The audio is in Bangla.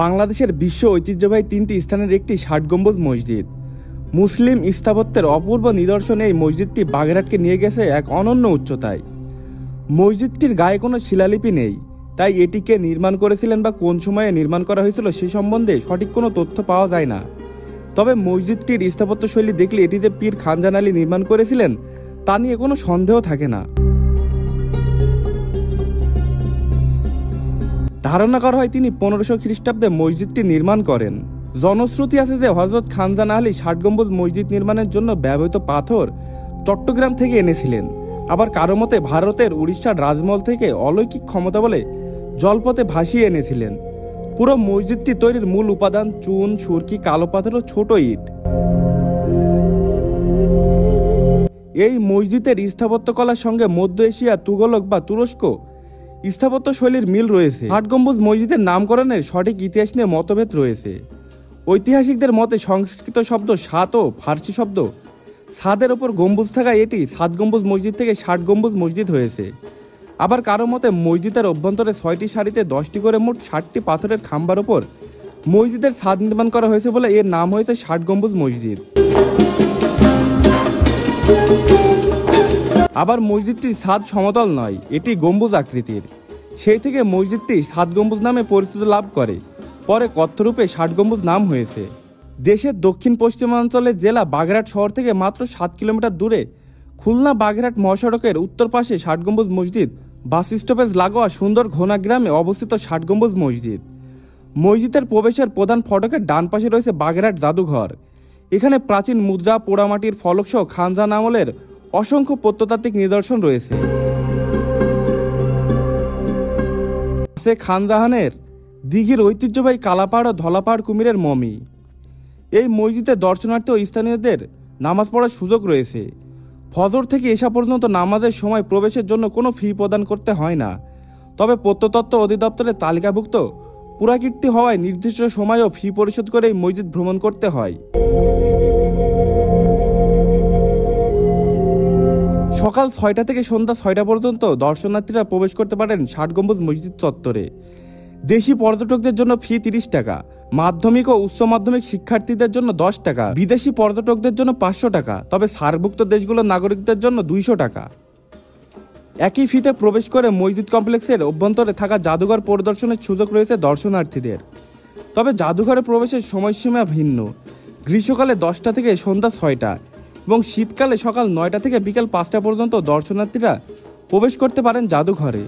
বাংলাদেশের বিশ্ব ঐতিহ্যবাহী তিনটি স্থানের একটি ৬০ গম্বুজ মসজিদ। মুসলিম স্থাপত্যের অপূর্ব নিদর্শনে এই মসজিদটি বাগেরহাটকে নিয়ে গেছে এক অনন্য উচ্চতায়। মসজিদটির গায়ে কোনো শিলালিপি নেই, তাই এটিকে নির্মাণ করেছিলেন বা কোন সময়ে নির্মাণ করা হয়েছিল সে সম্বন্ধে সঠিক কোনো তথ্য পাওয়া যায় না। তবে মসজিদটির স্থাপত্যশৈলী দেখলে এটিতে পীর খানজাহান আলী নির্মাণ করেছিলেন তা নিয়ে কোনো সন্দেহ থাকে না। ধারণা করা হয় তিনি 1500 খ্রিস্টাব্দে মসজিদটি নির্মাণ করেন। জনশ্রুতি আছে যে হযরত খানজাহান আলী ৬০ গম্বুজ মসজিদ নির্মাণের জন্য ব্যবহৃত পাথর চট্টগ্রাম থেকে এনেছিলেন। আবার কারো মতে ভারতের উড়িষ্যার রাজমহল থেকে অলৌকিক ক্ষমতা বলে জলপথে ভাসিয়ে এনেছিলেন। পুরো মসজিদটি তৈরির মূল উপাদান চুন, সুরকি, কালো পাথর ও ছোট ইট। এই মসজিদের স্থাপত্যকলার সঙ্গে মধ্য এশিয়া, তুগলক বা তুরস্ক স্থাপত্য শৈলীর মিল রয়েছে। ৬০ গম্বুজ মসজিদের নামকরণের সঠিক ইতিহাস নিয়ে মতভেদ রয়েছে। ঐতিহাসিকদের মতে সংস্কৃত শব্দ সাত ও ফার্সি শব্দ সাদের ওপর গম্বুজ থাকায় এটি ৭ গম্বুজ মসজিদ থেকে ৬০ গম্বুজ মসজিদ হয়েছে। আবার কারো মতে মসজিদের অভ্যন্তরে ৬টি সারিতে 10টি করে মোট ৬০টি পাথরের খাম্বার ওপর মসজিদের ছাদ নির্মাণ করা হয়েছে বলে এর নাম হয়েছে ৬০ গম্বুজ মসজিদ। আবার মসজিদটির ছাদ সমতল নয়, এটি গম্বুজ আকৃতির। সেই থেকে মসজিদটি ৭ গম্বুজ নামে পরিচিতি লাভ করে। পরে কথ্যরূপে ৬০ গম্বুজ নাম হয়েছে। দেশের দক্ষিণ পশ্চিমাঞ্চলের জেলা বাগেরহাট শহর থেকে মাত্র ৭ কিলোমিটার দূরে খুলনা বাগেরহাট মহাসড়কের উত্তর পাশে ৬০ গম্বুজ মসজিদ, বাস স্টপেজ লাগোয়া সুন্দর ঘোনা গ্রামে অবস্থিত ৬০ গম্বুজ মসজিদ। মসজিদের প্রবেশের প্রধান ফটকের ডান পাশে রয়েছে বাগেরহাট জাদুঘর। এখানে প্রাচীন মুদ্রা, পোড়ামাটির ফলক সহ খানজাহান আমলের অসংখ্য প্রত্নতাত্ত্বিক নিদর্শন রয়েছে। খানজাহানের দিঘির ঐতিহ্যবাহী কালাপাহাড় ও ধলাপাহাড় কুমিরের মমি। এই মসজিদে দর্শনার্থী ও স্থানীয়দের নামাজ পড়ার সুযোগ রয়েছে। ফজর থেকে এশা পর্যন্ত নামাজের সময় প্রবেশের জন্য কোনো ফি প্রদান করতে হয় না। তবে প্রত্নতত্ত্ব অধিদপ্তরের তালিকাভুক্ত পুরাকীর্তি হওয়ায় নির্দিষ্ট সময়ও ফি পরিশোধ করে এই মসজিদ ভ্রমণ করতে হয়। সকাল ৬টা থেকে সন্ধ্যা ৬টা পর্যন্ত দর্শনার্থীরা প্রবেশ করতে পারেন ৬০ গম্বুজ মসজিদ চত্বরে। দেশি পর্যটকদের জন্য ফি ৩০ টাকা, মাধ্যমিক ও উচ্চ মাধ্যমিক শিক্ষার্থীদের জন্য ১০ টাকা, বিদেশি পর্যটকদের জন্য ৫০০ টাকা, তবে সার্কভুক্ত দেশগুলোর নাগরিকদের জন্য ২০০ টাকা। একই ফিতে প্রবেশ করে মসজিদ কমপ্লেক্সের অভ্যন্তরে থাকা জাদুঘর পরিদর্শনের সুযোগ রয়েছে দর্শনার্থীদের। তবে জাদুঘরে প্রবেশের সময়সীমা ভিন্ন। গ্রীষ্মকালে 10টা থেকে সন্ধ্যা 6টা এবং শীতকালে সকাল 9টা থেকে বিকেল 5টা পর্যন্ত দর্শনার্থীরা প্রবেশ করতে পারেন জাদুঘরে।